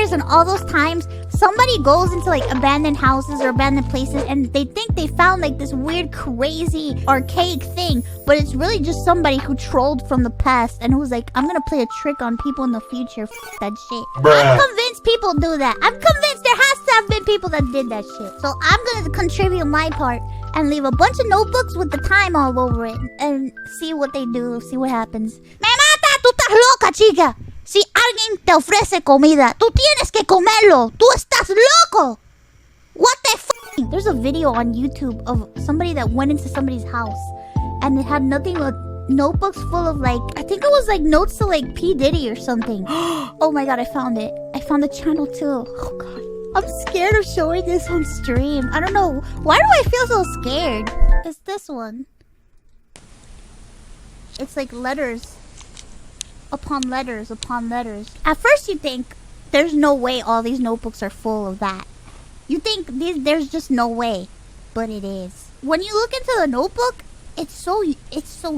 years and all those times, somebody goes into like abandoned houses or abandoned places and they think they found like this weird, crazy, archaic thing, but it's really just somebody who trolled from the past and who's like, I'm gonna play a trick on people in the future. That shit. I'm convinced people do that. I'm convinced there has to have been people that did that shit. So I'm gonna contribute my part and leave a bunch of notebooks with the time all over it and see what they do, see what happens. Me mata, tú estás loca, chica. Si alguien te ofrece comida, tú tienes que comerlo. Tú estás loco. What the f***? There's a video on YouTube of somebody that went into somebody's house and it had nothing but notebooks full of like, I think it was like notes to like P. Diddy or something. Oh my god, I found it. I found the channel too. Oh god. I'm scared of showing this on stream. I don't know. Why do I feel so scared? It's this one. It's like letters. Upon letters, upon letters. At first you think, there's no way all these notebooks are full of that. You think there's just no way. But it is. When you look into the notebook, it's so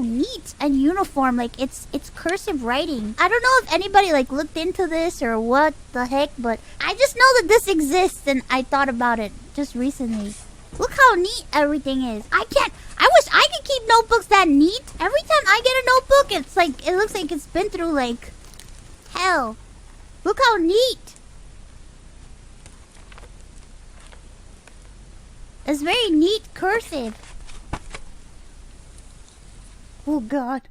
neat and uniform. Like it's cursive writing. I don't know if anybody like looked into this or what the heck, but I just know that this exists and I thought about it just recently. Look how neat everything is. I wish I could keep notebooks that neat. Every time I get a notebook, it's like it looks like it's been through like hell. Look how neat. It's very neat cursive. Oh god.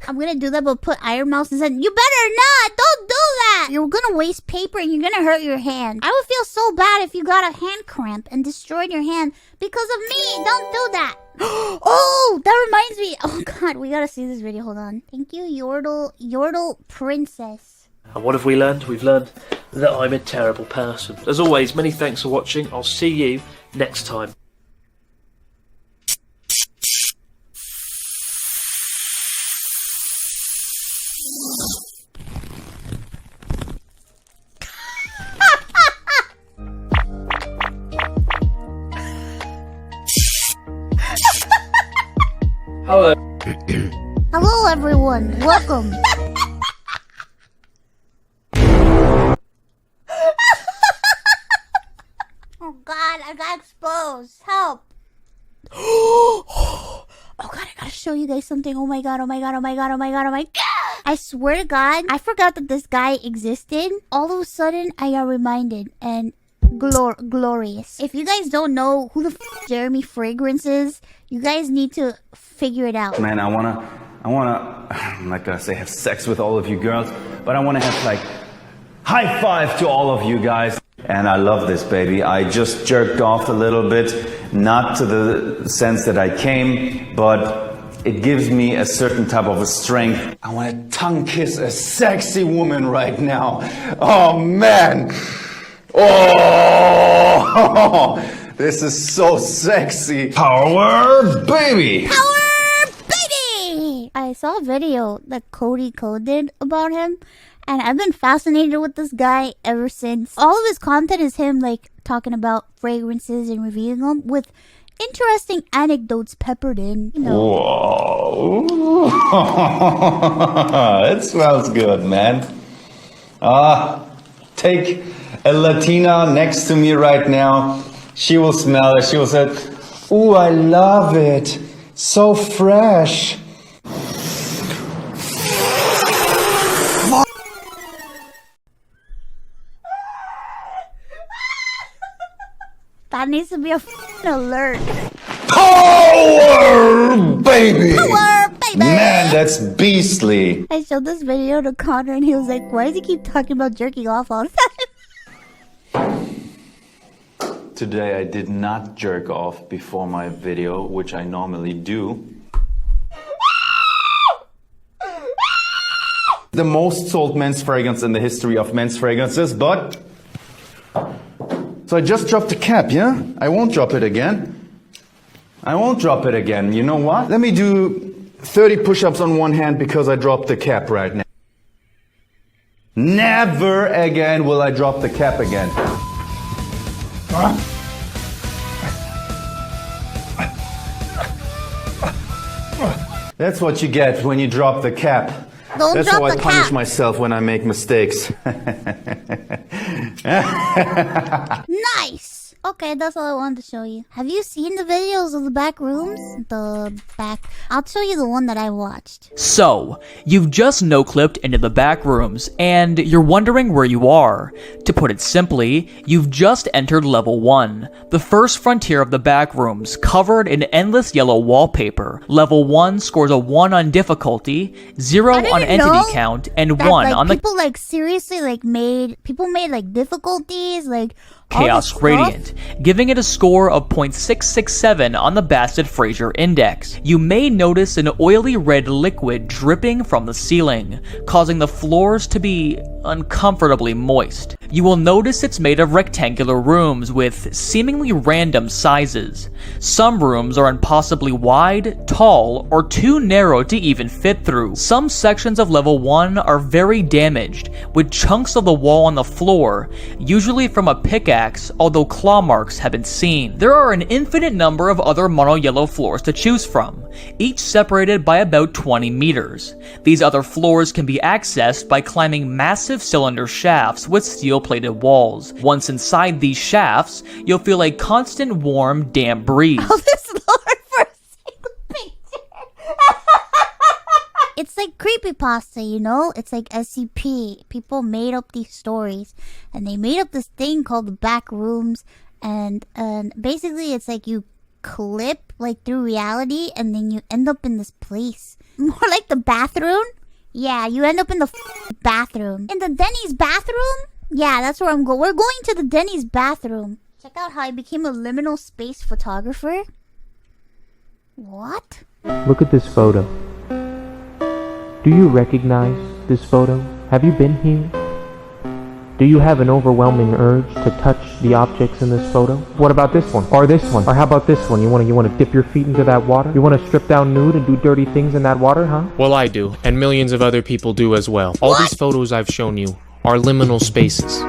I'm gonna do that, but put Ironmouse and said, you better not! Don't do that! You're gonna waste paper and you're gonna hurt your hand. I would feel so bad if you got a hand cramp and destroyed your hand because of me! Don't do that! Oh! That reminds me! Oh god, we gotta see this video. Hold on. Thank you, Yordle Princess. And what have we learned? We've learned that I'm a terrible person. As always, many thanks for watching. I'll see you next time. Hello. Hello everyone, welcome. Oh god, I got exposed. Help. Oh god, I gotta show you guys something. Oh my god, oh my god, oh my god, oh my god, oh my god. I swear to god, I forgot that this guy existed. All of a sudden, I got reminded and glorious. If you guys don't know who the Jeremy Fragrance is, you guys need to figure it out. Man, I wanna, I'm not gonna say have sex with all of you girls, but I wanna have like, high five to all of you guys. And I love this, baby. I just jerked off a little bit, not to the sense that I came, but it gives me a certain type of a strength. I wanna tongue kiss a sexy woman right now. Oh man. Oh, this is so sexy. Power baby. Power baby. I saw a video that Cody did about him, and I've been fascinated with this guy ever since. All of his content is him like talking about fragrances and reviewing them with interesting anecdotes peppered in. You know. Whoa. It smells good, man. Take a Latina next to me right now. She will smell it. She will say, ooh, I love it. So fresh. That needs to be a alert. Power baby! Power baby! Man, that's beastly. I showed this video to Connor and he was like, why does he keep talking about jerking off all the time? Today I did not jerk off before my video, which I normally do. The most sold men's fragrance in the history of men's fragrances, but... So I just dropped the cap, yeah? I won't drop it again. I won't drop it again. You know what? Let me do 30 push-ups on one hand because I dropped the cap right now. Never again will I drop the cap again. That's what you get when you drop the cap. That's how I punish myself when I make mistakes. Nice! Okay, that's all I wanted to show you. Have you seen the videos of the back rooms? I'll show you the one that I watched. So, you've just no-clipped into the back rooms, and you're wondering where you are. To put it simply, you've just entered level 1, the first frontier of the back rooms, covered in endless yellow wallpaper. Level 1 scores a 1 on difficulty, 0 on entity count, and 1 on the people seriously made difficulties Chaos Gradient, giving it a score of 0.667 on the Bassett-Fraser Index. You may notice an oily red liquid dripping from the ceiling, causing the floors to be uncomfortably moist. You will notice it's made of rectangular rooms with seemingly random sizes. Some rooms are impossibly wide, tall, or too narrow to even fit through. Some sections of level 1 are very damaged, with chunks of the wall on the floor, usually from a pickaxe, although claw marks have been seen. There are an infinite number of other mono-yellow floors to choose from, each separated by about 20 meters. These other floors can be accessed by climbing massive cylinder shafts with steel-plated walls. Once inside these shafts, you'll feel a constant warm, damp breeze. Oh, this Lord for a single picture. It's like creepypasta, you know? It's like SCP. People made up these stories, and they made up this thing called the back rooms, and basically it's like you clip through reality, and then you end up in this place. More like the bathroom. Yeah, you end up in the bathroom. In the Denny's bathroom? Yeah, that's where I'm going. We're going to the Denny's bathroom. Check out how I became a liminal space photographer. What? Look at this photo. Do you recognize this photo? Have you been here? Do you have an overwhelming urge to touch the objects in this photo? What about this one? Or this one? Or how about this one? You wanna dip your feet into that water? You wanna strip down nude and do dirty things in that water, huh? Well, I do, and millions of other people do as well. All these photos I've shown you are liminal spaces.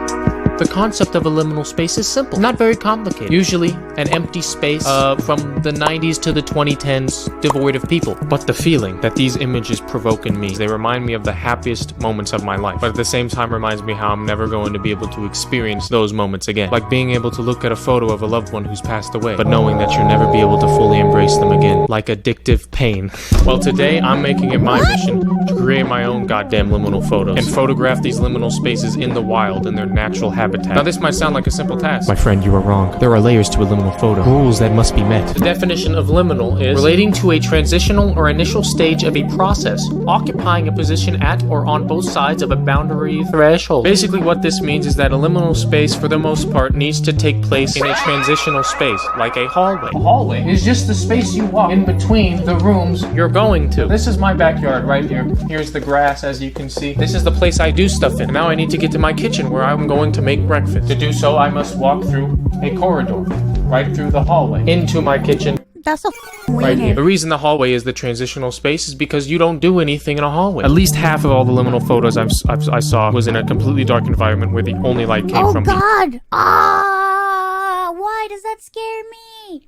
The concept of a liminal space is simple, not very complicated. Usually an empty space from the 90s to the 2010s, devoid of people. But the feeling that these images provoke in me, they remind me of the happiest moments of my life, but at the same time reminds me how I'm never going to be able to experience those moments again. Like being able to look at a photo of a loved one who's passed away, but knowing that you'll never be able to fully embrace them again. Like addictive pain. Well, today I'm making it my mission to create my own goddamn liminal photos and photograph these liminal spaces in the wild in their natural habitat. Now this might sound like a simple task. My friend, you are wrong. There are layers to a liminal photo. Rules that must be met. The definition of liminal is relating to a transitional or initial stage of a process, occupying a position at or on both sides of a boundary threshold. Basically what this means is that a liminal space, for the most part, needs to take place in a transitional space, like a hallway. A hallway is just the space you walk in between the rooms you're going to. This is my backyard right here. Here's the grass, as you can see. This is the place I do stuff in. And now I need to get to my kitchen where I'm going to make breakfast. To do so, I must walk through a corridor, right through the hallway, into my kitchen. That's so right here. The reason the hallway is the transitional space is because you don't do anything in a hallway. At least half of all the liminal photos I saw was in a completely dark environment where the only light came from. Oh God! Ah! Why does that scare me?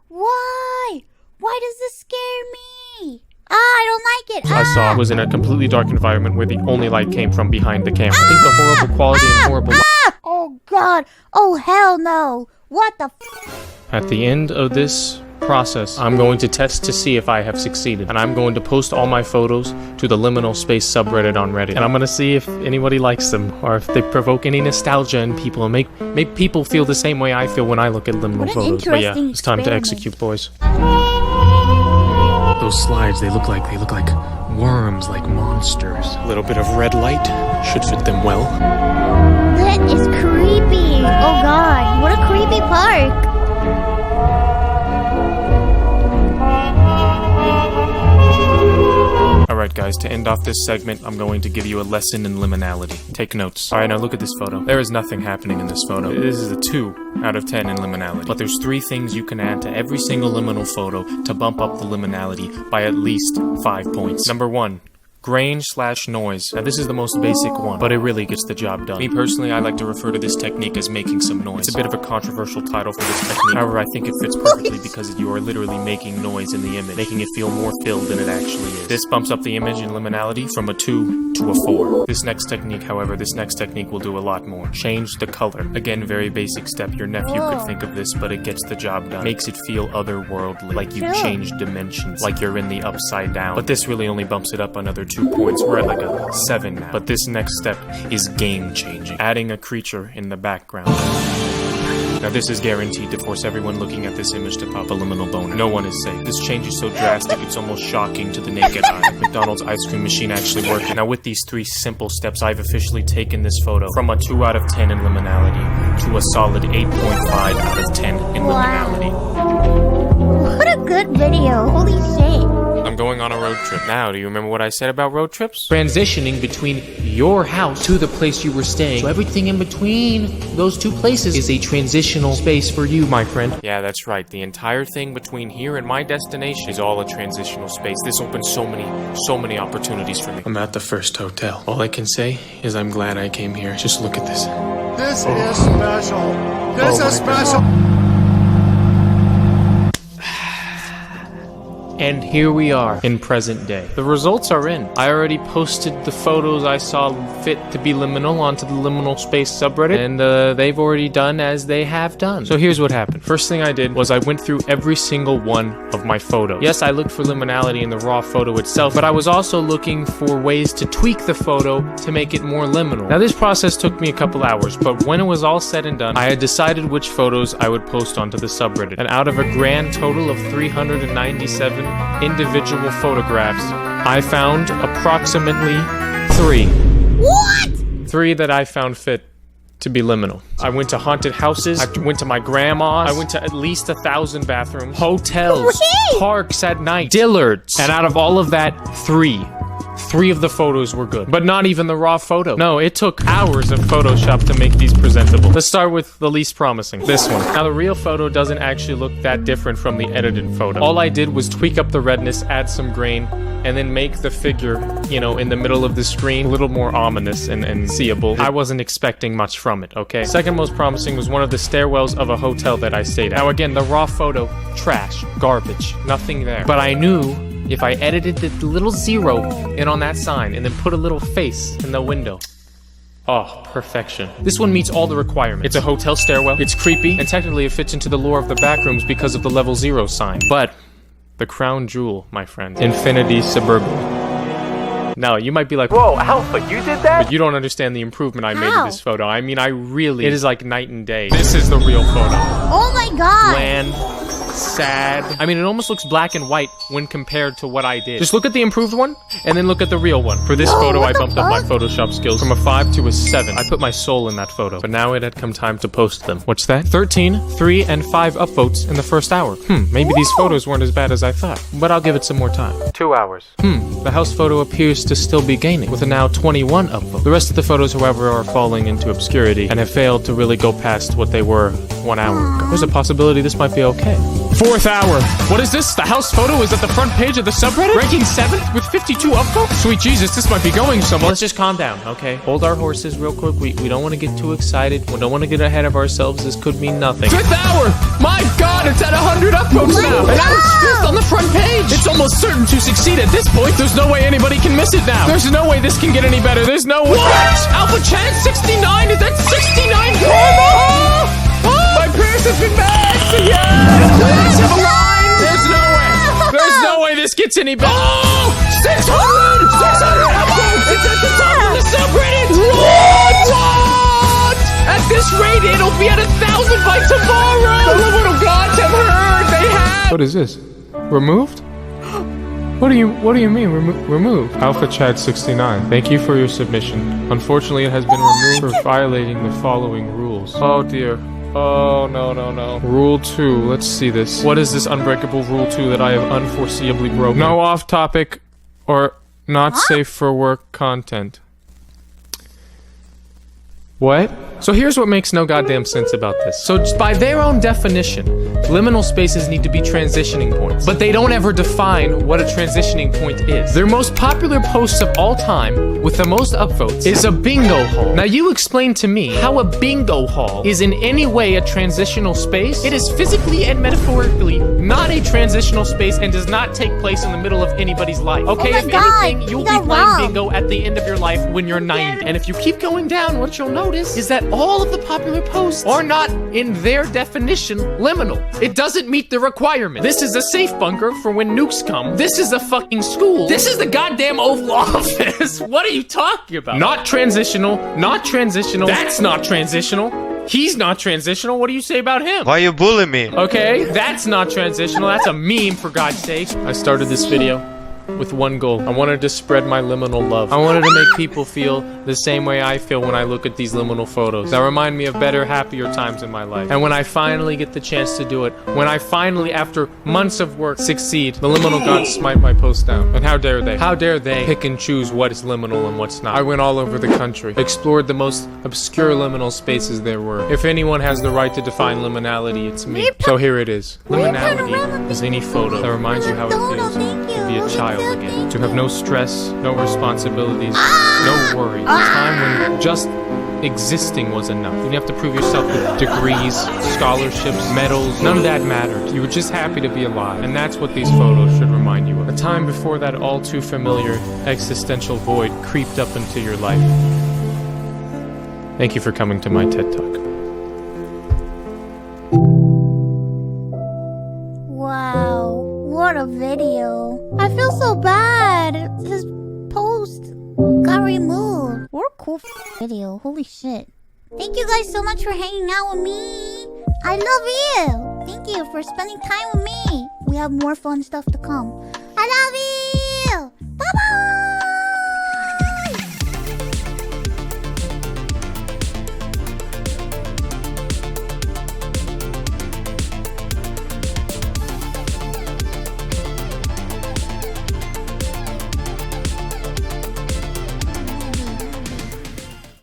Why? Why does this scare me? I don't like it. I saw was in a completely dark environment where the only light came from behind the camera. I think the horrible quality and horrible. Oh God! Oh hell no! What the? At the end of this process, I'm going to test to see if I have succeeded, and I'm going to post all my photos to the Liminal Space subreddit on Reddit, and I'm going to see if anybody likes them or if they provoke any nostalgia in people and make people feel the same way I feel when I look at liminal photos. But yeah, it's time to execute, boys. Those slides, they look like worms, like monsters. A little bit of red light should fit them well. That is creepy. Oh God, what a creepy park. Alright guys, to end off this segment, I'm going to give you a lesson in liminality. Take notes. Alright, now look at this photo. There is nothing happening in this photo. This is a 2 out of 10 in liminality. But there's 3 things you can add to every single liminal photo to bump up the liminality by at least 5 points. Number 1, grain/noise. Now this is the most basic one, but it really gets the job done. Me personally, I like to refer to this technique as making some noise. It's a bit of a controversial title for this technique. However, I think it fits perfectly because you are literally making noise in the image, making it feel more filled than it actually is. This bumps up the image in liminality from a 2 to a 4. This next technique, however, will do a lot more. Change the color. Again, very basic step. Your nephew could think of this, but it gets the job done. Makes it feel otherworldly, like you've changed dimensions, like you're in the upside down. But this really only bumps it up another 2 points. We're at like a 7 now. But this next step is game changing. Adding a creature in the background. Now this is guaranteed to force everyone looking at this image to pop a liminal boner. No one is safe. This change is so drastic, it's almost shocking to the naked eye. McDonald's ice cream machine actually working. Now with these 3 simple steps, I've officially taken this photo from a 2 out of 10 in liminality to a solid 8.5 out of 10 in liminality. What a good video. Holy shit. I'm going on a road trip. Now, do you remember what I said about road trips? Transitioning between your house to the place you were staying. So everything in between those 2 places is a transitional space for you, my friend. Yeah, that's right. The entire thing between here and my destination is all a transitional space. This opens so many opportunities for me. I'm at the first hotel. All I can say is I'm glad I came here. Just look at this. This is special. This is special. And here we are in present day. The results are in. I already posted the photos I saw fit to be liminal onto the Liminal Space subreddit, and they've already done as they have done. So here's what happened. First thing I did was I went through every single one of my photos. Yes, I looked for liminality in the raw photo itself, but I was also looking for ways to tweak the photo to make it more liminal. Now this process took me a couple hours, but when it was all said and done, I had decided which photos I would post onto the subreddit. And out of a grand total of 397 individual photographs, I found approximately 3. What? 3 that I found fit to be liminal. I went to haunted houses, I went to my grandma's, I went to at least 1,000 bathrooms, hotels, parks at night, Dillard's, and out of all of that, 3 of the photos were good. But not even the raw photo. No, it took hours of Photoshop to make these presentable. Let's start with the least promising. This one. Now the real photo doesn't actually look that different from the edited photo. All I did was tweak up the redness, add some grain, and then make the figure, you know, in the middle of the screen a little more ominous and seeable. I wasn't expecting much from it, okay? Second most promising was one of the stairwells of a hotel that I stayed at. Now again, the raw photo, trash, garbage, nothing there. But I knew if I edited the little 0 in on that sign and then put a little face in the window. Oh, perfection. This one meets all the requirements. It's a hotel stairwell, it's creepy, and technically it fits into the lore of the Backrooms because of the level 0 sign. But the crown jewel, my friend, Infinity Suburban. Now, you might be like, whoa, Alpha, you did that? But you don't understand the improvement I made to this photo. I mean, it is like night and day. This is the real photo. Oh my god. Bland, sad. I mean, it almost looks black and white when compared to what I did. Just look at the improved one, and then look at the real one. For this photo, I bumped up my Photoshop skills from a 5 to a 7. I put my soul in that photo. But now it had come time to post them. What's that? 13, 3, and 5 upvotes in the first hour. Maybe these photos weren't as bad as I thought. But I'll give it some more time. 2 hours. The house photo appears to still be gaining, with a now 21 upvote. The rest of the photos, however, are falling into obscurity, and have failed to really go past what they were 1 hour ago. There's a possibility this might be okay. 4th hour. What is this? The house photo is at the front page of the subreddit? Ranking 7th with 52 upvotes? Sweet Jesus, this might be going somewhere. Let's just calm down, okay? Hold our horses real quick. We don't want to get too excited. We don't want to get ahead of ourselves. This could mean nothing. 5th hour! My God, it's at 100 upvotes now! And now it's 5th on the front page! It's almost certain to succeed at this point. There's no way anybody can miss it now. There's no way this can get any better. There's no way. What? Alpha Chan 69? Is that 69 karma? My prayers have been met! Yes! Let's have a line! There's no way! There's no way this gets any better! Oh! 600! 600 upvotes! It's at the top of the subreddit! What? At this rate, it'll be at 1,000 by tomorrow! The little gods have heard! They have! What is this? Removed? What do you mean, removed? Alpha Chad 69. Thank you for your submission. Unfortunately, it has been removed for violating the following rules. Oh dear. Oh, no. Rule 2. Let's see this. What is this unbreakable Rule 2 that I have unforeseeably broken? No off-topic or not safe for work content. What? So here's what makes no goddamn sense about this. So just by their own definition, liminal spaces need to be transitioning points. But they don't ever define what a transitioning point is. Their most popular posts of all time, with the most upvotes, is a bingo hall. Now you explain to me how a bingo hall is in any way a transitional space. It is physically and metaphorically not a transitional space and does not take place in the middle of anybody's life. Okay, Oh my if God, anything, you'll you be got playing robbed. bingo at the end of your life when you're 90. And if you keep going down, what you'll notice is that all of the popular posts are not, in their definition, liminal. It doesn't meet the requirement. This is a safe bunker for when nukes come. This is a fucking school. This is the goddamn Oval Office. What are you talking about? Not transitional. Not transitional. That's not transitional. He's not transitional. What do you say about him? Why you bullying me? Okay, that's not transitional. That's a meme, for God's sake. I started this video with one goal. I wanted to spread my liminal love. I wanted to make people feel the same way I feel when I look at these liminal photos that remind me of better, happier times in my life. And when I finally get the chance to do it, when I finally, after months of work, succeed, the liminal gods smite my post down. And how dare they? How dare they pick and choose what is liminal and what's not? I went all over the country, explored the most obscure liminal spaces there were. If anyone has the right to define liminality, it's me. So here it is. Liminality is any photo that reminds you how it feels to be a child again. To have no stress, no responsibilities, no worry. A time when just existing was enough. You didn't have to prove yourself with degrees, scholarships, medals. None of that mattered. You were just happy to be alive. And that's what these photos should remind you of. A time before that all too familiar existential void creeped up into your life. Thank you for coming to my TED Talk. Wow, what a video. I feel so bad. His post got removed. What a cool video. Holy shit. Thank you guys so much for hanging out with me. I love you. Thank you for spending time with me. We have more fun stuff to come.